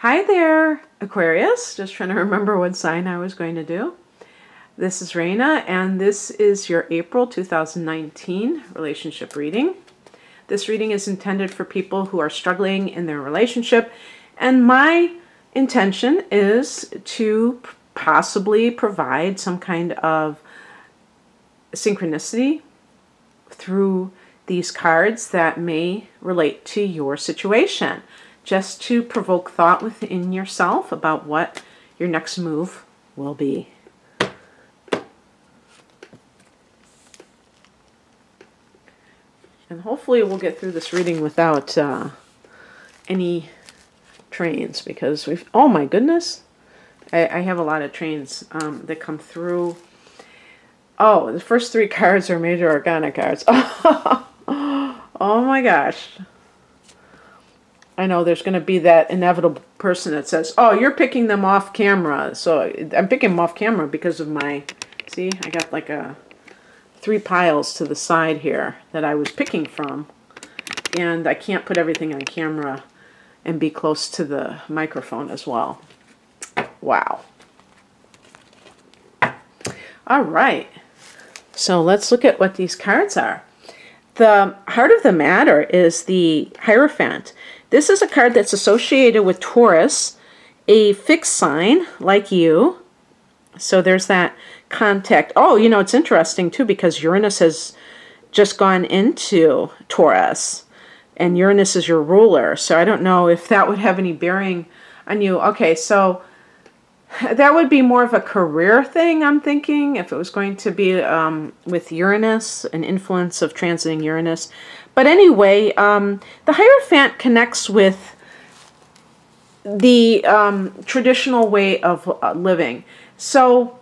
Hi there, Aquarius. Just trying to remember what sign I was going to do. This is Raina, and this is your April 2019 relationship reading. This reading is intended for people who are struggling in their relationship, and my intention is to possibly provide some kind of synchronicity through these cards that may relate to your situation, just to provoke thought within yourself about what your next move will be. And hopefully we'll get through this reading without any trains, because we've, oh my goodness, I have a lot of trains that come through. Oh, the first three cards are major arcana cards. Oh my gosh. I know there's going to be that inevitable person that says, oh, you're picking them off camera. So I'm picking them off camera because of my, see, I got like three piles to the side here that I was picking from. And I can't put everything on camera and be close to the microphone as well. Wow. All right. So let's look at what these cards are. The heart of the matter is the Hierophant. This is a card that's associated with Taurus, a fixed sign like you. So there's that contact. Oh, you know, it's interesting too, because Uranus has just gone into Taurus, and Uranus is your ruler. So I don't know if that would have any bearing on you. Okay, so that would be more of a career thing, I'm thinking, if it was going to be with Uranus, an influence of transiting Uranus. But anyway, the Hierophant connects with the traditional way of living. So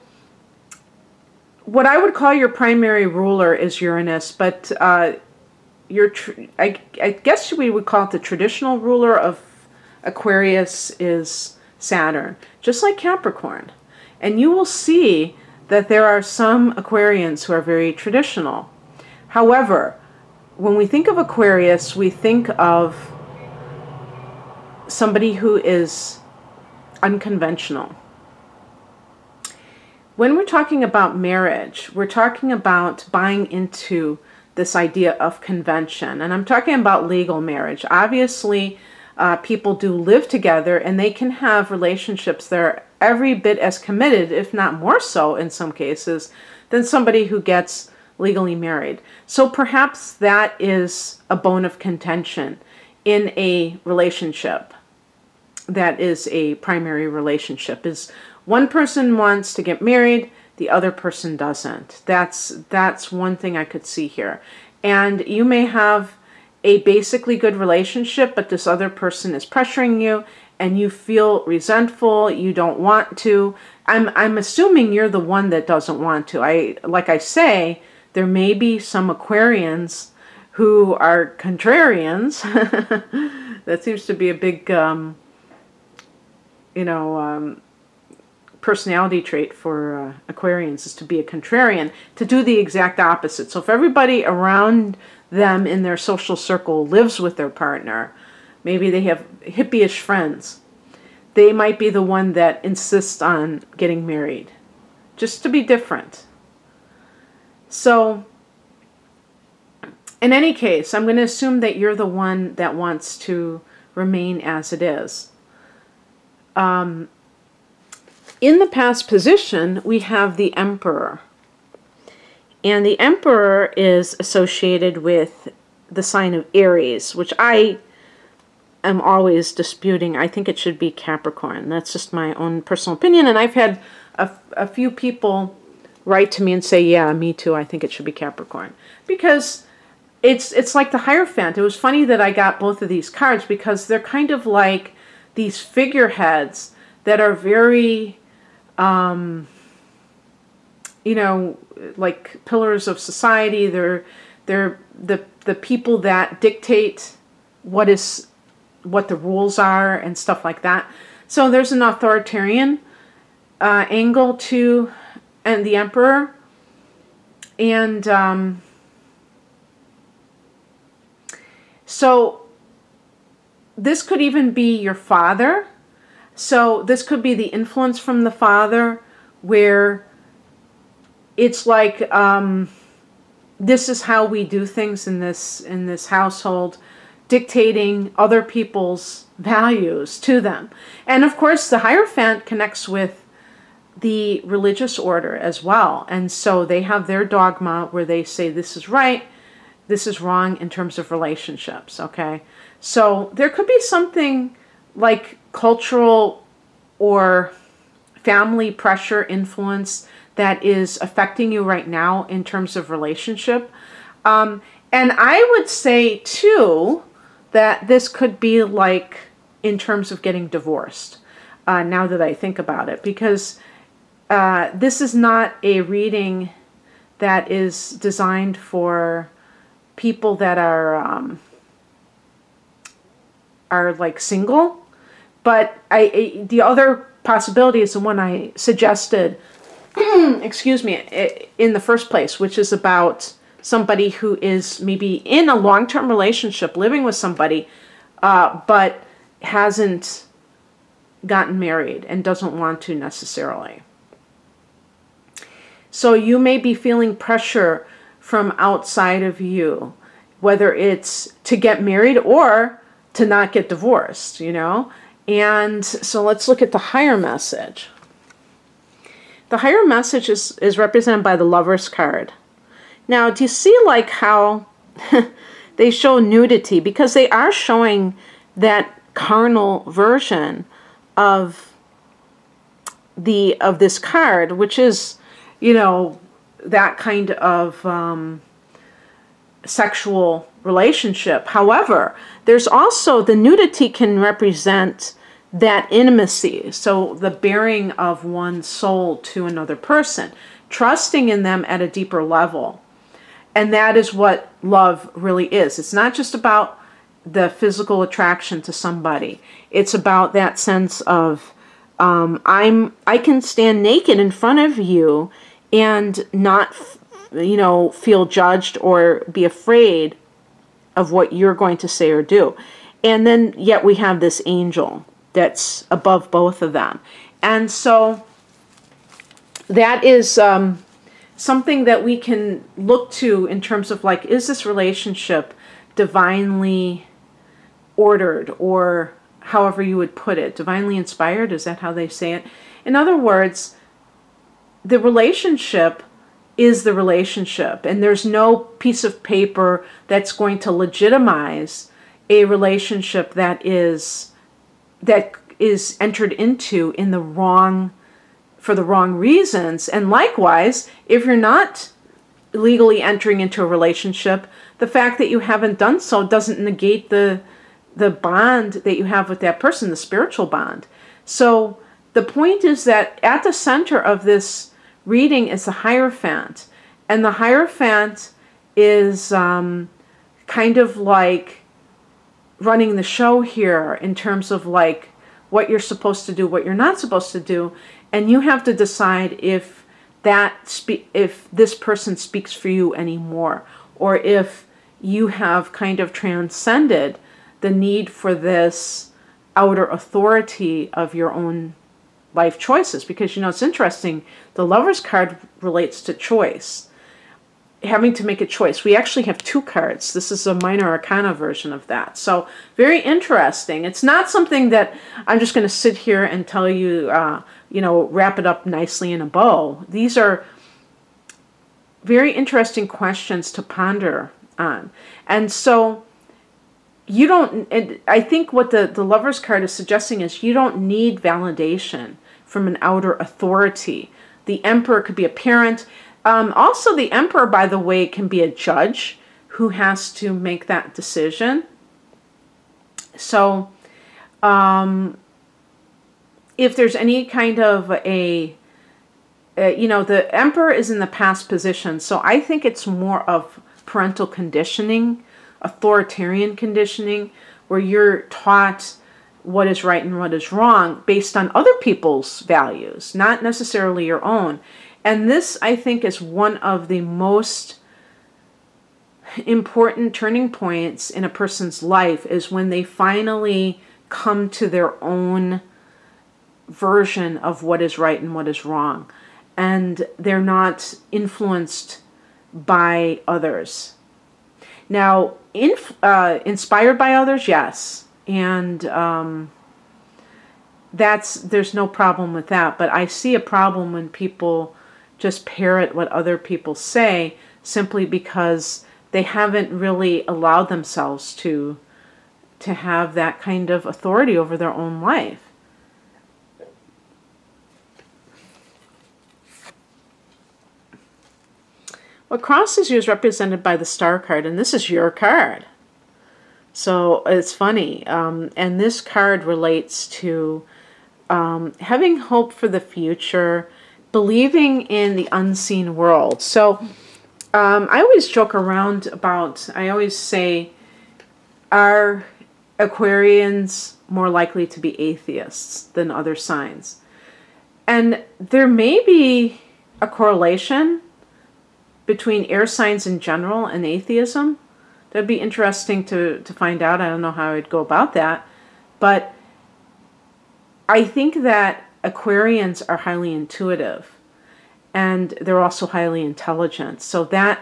what I would call your primary ruler is Uranus, but I guess we would call it the traditional ruler of Aquarius is Saturn, just like Capricorn. And you will see that there are some Aquarians who are very traditional. However, when we think of Aquarius, we think of somebody who is unconventional. When we're talking about marriage, we're talking about buying into this idea of convention. And I'm talking about legal marriage. Obviously, people do live together, and they can have relationships that are every bit as committed, if not more so in some cases, than somebody who gets legally married. So perhaps that is a bone of contention in a relationship that is a primary relationship, is one person wants to get married, the other person doesn't. That's one thing I could see here. And you may have a basically good relationship, but this other person is pressuring you and you feel resentful, you don't want to. I'm assuming you're the one that doesn't want to. Like I say, there may be some Aquarians who are contrarians. That seems to be a big, personality trait for Aquarians, is to be a contrarian, to do the exact opposite. So if everybody around them in their social circle lives with their partner, maybe they have hippie-ish friends, they might be the one that insists on getting married, just to be different. So in any case, I'm going to assume that you're the one that wants to remain as it is. In the past position, we have the Emperor. And the Emperor is associated with the sign of Aries, which I am always disputing. I think it should be Capricorn. That's just my own personal opinion. And I've had a few people write to me and say, yeah, me too, I think it should be Capricorn. Because it's like the Hierophant. It was funny that I got both of these cards, because they're kind of like these figureheads that are very, like pillars of society. They're the people that dictate what the rules are and stuff like that. So there's an authoritarian angle to the Emperor, and so this could even be your father. So this could be the influence from the father, where it's like, this is how we do things in this household, dictating other people's values to them. And of course, the Hierophant connects with the religious order as well. And so they have their dogma where they say this is right, this is wrong in terms of relationships, okay? So there could be something like cultural or family pressure influence that is affecting you right now in terms of relationship. And I would say, too, that this could be like in terms of getting divorced, now that I think about it, because this is not a reading that is designed for people that are like single. But the other possibility is the one I suggested, excuse me, in the first place, which is about somebody who is maybe in a long-term relationship, living with somebody, but hasn't gotten married and doesn't want to necessarily. So you may be feeling pressure from outside of you, whether it's to get married or to not get divorced, you know? And so let's look at the higher message. The higher message is represented by the Lover's card. Now, do you see like how they show nudity? Because they are showing that carnal version of this card, which is, you know, that kind of sexual relationship. However, there's also, the nudity can represent that intimacy, so the bearing of one's soul to another person, trusting in them at a deeper level. And that is what love really is. It's not just about the physical attraction to somebody. It's about that sense of, I can stand naked in front of you and not, you know, feel judged or be afraid of what you're going to say or do. And then yet we have this angel that's above both of them. And so that is something that we can look to in terms of like, is this relationship divinely ordered, or however you would put it, divinely inspired? Is that how they say it? In other words, the relationship is the relationship, and there's no piece of paper that's going to legitimize a relationship that is entered into in the wrong, for the wrong reasons. And likewise, if you're not legally entering into a relationship, the fact that you haven't done so doesn't negate the bond that you have with that person, the spiritual bond. So the point is that at the center of this reading is the Hierophant. And the Hierophant is kind of like running the show here in terms of like what you're supposed to do, what you're not supposed to do. And you have to decide if this person speaks for you anymore, or if you have kind of transcended the need for this outer authority of your own life choices. Because, you know, it's interesting, the Lover's card relates to choice, having to make a choice. We actually have two cards. This is a minor arcana version of that. So very interesting. It's not something that I'm just going to sit here and tell you, you know, wrap it up nicely in a bow. These are very interesting questions to ponder on. And so you don't, and I think what the Lover's card is suggesting is you don't need validation from an outer authority. The Emperor could be a parent. Also, the Emperor, by the way, can be a judge who has to make that decision. So, if there's any kind of you know, the Emperor is in the past position, so I think it's more of parental conditioning, authoritarian conditioning, where you're taught what is right and what is wrong based on other people's values, not necessarily your own. And this, I think, is one of the most important turning points in a person's life, is when they finally come to their own version of what is right and what is wrong. And they're not influenced by others. Now, inspired by others, yes. And there's no problem with that. But I see a problem when people just parrot what other people say simply because they haven't really allowed themselves to have that kind of authority over their own life. What crosses you is represented by the star card, and this is your card. So it's funny. And this card relates to having hope for the future, believing in the unseen world. So I always joke around about, I always say, are Aquarians more likely to be atheists than other signs? And there may be a correlation between air signs in general and atheism. That'd be interesting to find out. I don't know how I'd go about that. But I think that Aquarians are highly intuitive. And they're also highly intelligent. So that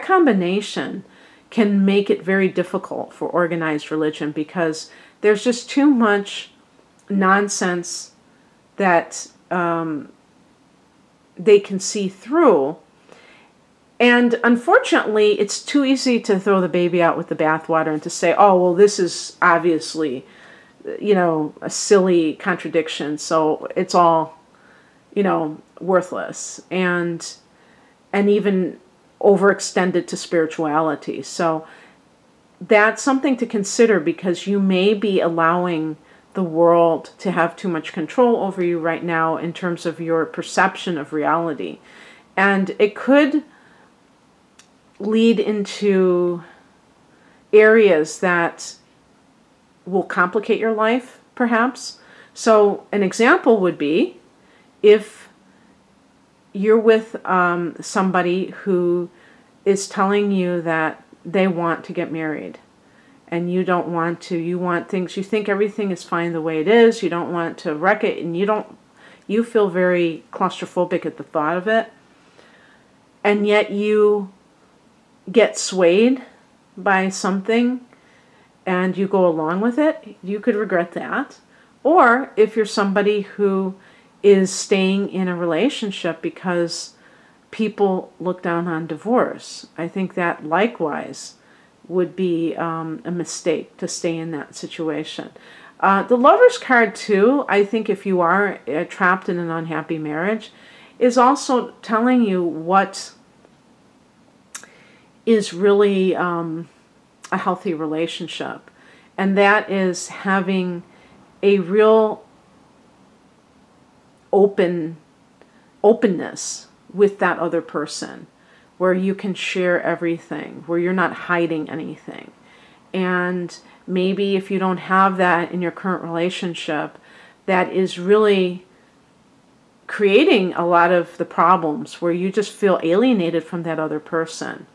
combination can make it very difficult for organized religion, because there's just too much nonsense that they can see through. And unfortunately, it's too easy to throw the baby out with the bathwater and to say, oh, well, this is obviously, a silly contradiction, so it's all, worthless, and even overextended to spirituality. So that's something to consider, because you may be allowing the world to have too much control over you right now in terms of your perception of reality. And it could lead into areas that will complicate your life, perhaps. So an example would be if you're with somebody who is telling you that they want to get married and you don't want to. You want things, you think everything is fine the way it is. You don't want to wreck it, and you feel very claustrophobic at the thought of it. And yet you get swayed by something and you go along with it. You could regret that. Or if you're somebody who is staying in a relationship because people look down on divorce, I think that likewise would be a mistake to stay in that situation. The Lover's card too, I think if you are trapped in an unhappy marriage, is also telling you what is really a healthy relationship. And that is having a real openness with that other person, where you can share everything, where you're not hiding anything. And maybe if you don't have that in your current relationship, that is really creating a lot of the problems, where you just feel alienated from that other person.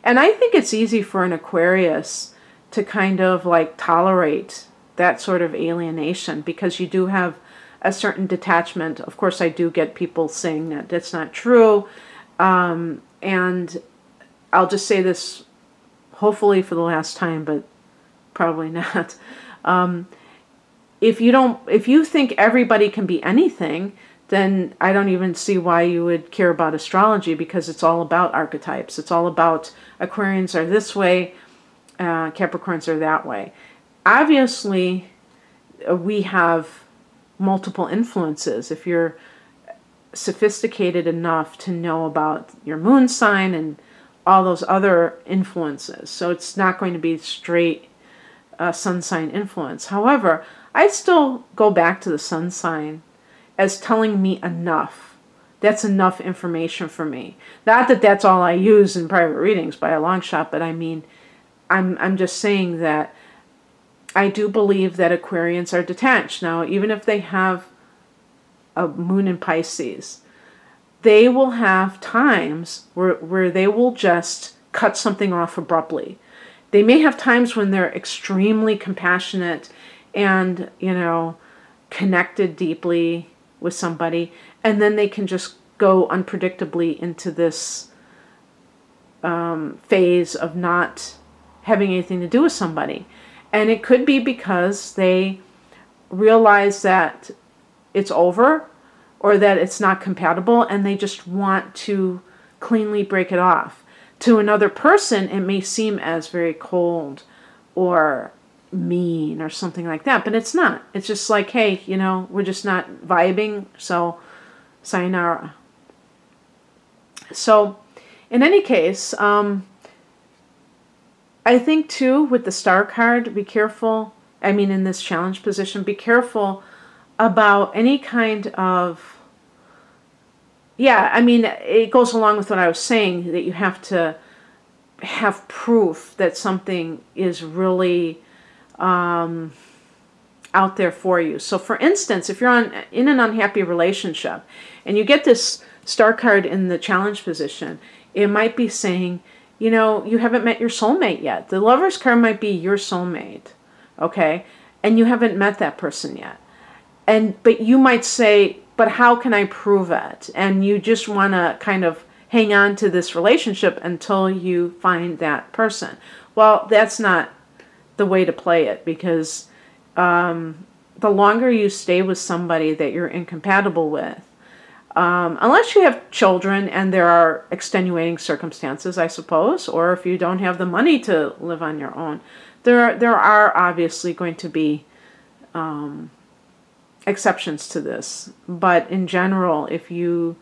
And I think it's easy for an Aquarius to kind of like tolerate that sort of alienation, because you do have a certain detachment. Of course, I do get people saying that that's not true. And I'll just say this, hopefully for the last time, but probably not. If you think everybody can be anything, then I don't even see why you would care about astrology, because it's all about archetypes. It's all about Aquarians are this way, Capricorns are that way. Obviously, we have multiple influences. If you're sophisticated enough to know about your moon sign and all those other influences. So it's not going to be straight sun sign influence. However, I still go back to the sun sign as telling me enough. That's enough information for me. Not that that's all I use in private readings by a long shot, but I mean, I'm just saying that I do believe that Aquarians are detached. Now, even if they have a moon in Pisces, they will have times where they will just cut something off abruptly. They may have times when they're extremely compassionate and, connected deeply with somebody, and then they can just go unpredictably into this phase of not having anything to do with somebody. And it could be because they realize that it's over or that it's not compatible, and they just want to cleanly break it off. To another person, it may seem as very cold or mean or something like that, but it's not. It's just like, hey, you know, we're just not vibing, so sayonara. So in any case, I think too, with the Star card, be careful. I mean, in this challenge position, be careful about any kind of, yeah, I mean, it goes along with what I was saying, that you have to have proof that something is really out there for you. So for instance, if you're in an unhappy relationship and you get this Star card in the challenge position, it might be saying, you know, you haven't met your soulmate yet. The Lover's card might be your soulmate, okay? And you haven't met that person yet. But you might say, but how can I prove it? And you just want to kind of hang on to this relationship until you find that person. Well, that's not the way to play it, because the longer you stay with somebody that you're incompatible with, unless you have children and there are extenuating circumstances, I suppose, or if you don't have the money to live on your own, there are obviously going to be exceptions to this. But in general, if you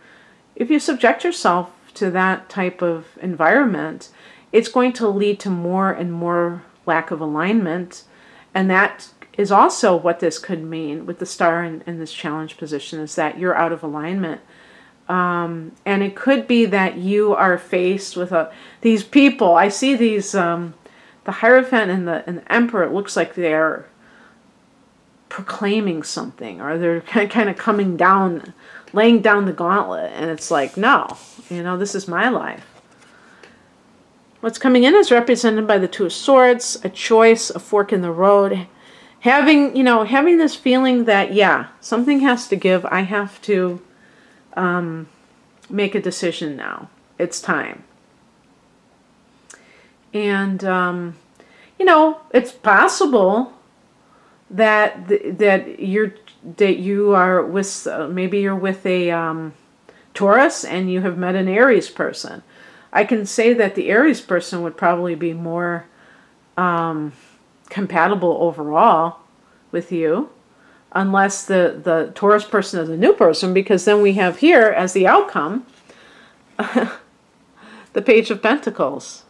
subject yourself to that type of environment, it's going to lead to more and more lack of alignment. And that is also what this could mean with the Star in this challenge position, is that you're out of alignment. And it could be that you are faced with these people. I see these, the Hierophant and the Emperor, it looks like they're proclaiming something, or they're kind of coming down, laying down the gauntlet, and it's like, no, you know, this is my life. What's coming in is represented by the Two of Swords, a choice, a fork in the road, having this feeling that, yeah, something has to give. I have to make a decision now. It's time. And you know, it's possible that you are with, maybe you're with a Taurus and you have met an Aries person. I can say that the Aries person would probably be more compatible overall with you, unless the Taurus person is a new person, because then we have here as the outcome the Page of Pentacles.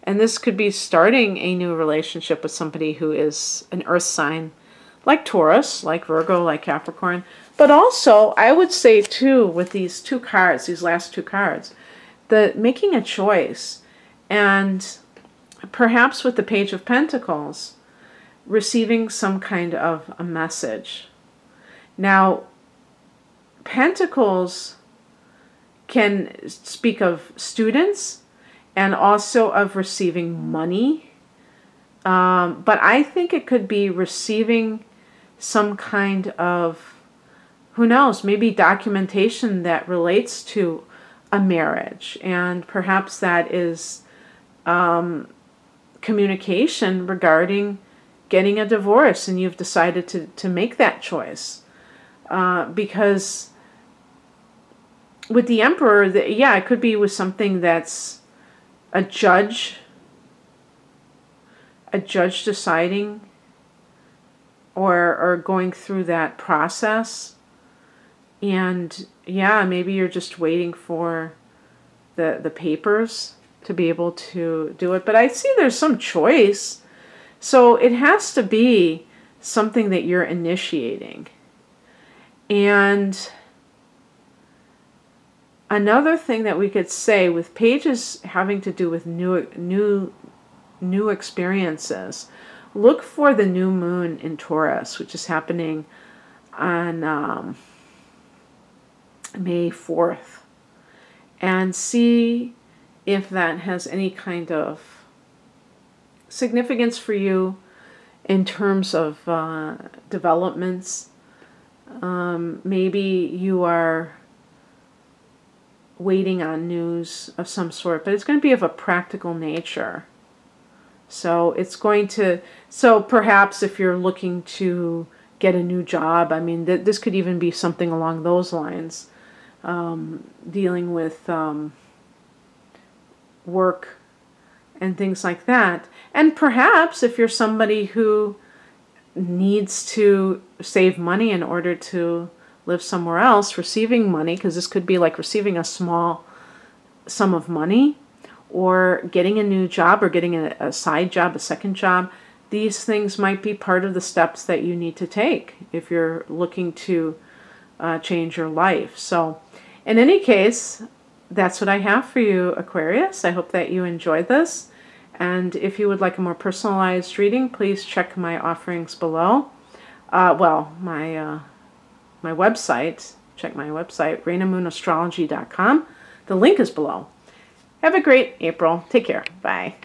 And this could be starting a new relationship with somebody who is an earth sign, like Taurus, like Virgo, like Capricorn. But also, I would say too, with these two cards, these last two cards, the making a choice, and perhaps with the Page of Pentacles, receiving some kind of a message. Now, Pentacles can speak of students and also of receiving money. But I think it could be receiving some kind of, who knows, maybe documentation that relates to a marriage. And perhaps that is communication regarding getting a divorce, and you've decided to make that choice. Because with the Emperor, yeah, it could be with something that's a judge deciding or going through that process. And yeah, maybe you're just waiting for the papers to be able to do it. But I see there's some choice. So it has to be something that you're initiating. And another thing that we could say with pages having to do with new experiences, look for the new moon in Taurus, which is happening on May 4th, and see if that has any kind of significance for you in terms of developments Maybe you are waiting on news of some sort, but it's going to be of a practical nature. So it's going to, so perhaps if you're looking to get a new job, I mean, this could even be something along those lines, dealing with work and things like that. And perhaps if you're somebody who needs to save money in order to live somewhere else, receiving money, because this could be like receiving a small sum of money, or getting a new job, or getting a side job, a second job. These things might be part of the steps that you need to take if you're looking to change your life. So in any case, that's what I have for you, Aquarius. I hope that you enjoyed this. And if you would like a more personalized reading, please check my offerings below. Well, my website. Check my website, rainamoonastrology.com. The link is below. Have a great April. Take care. Bye.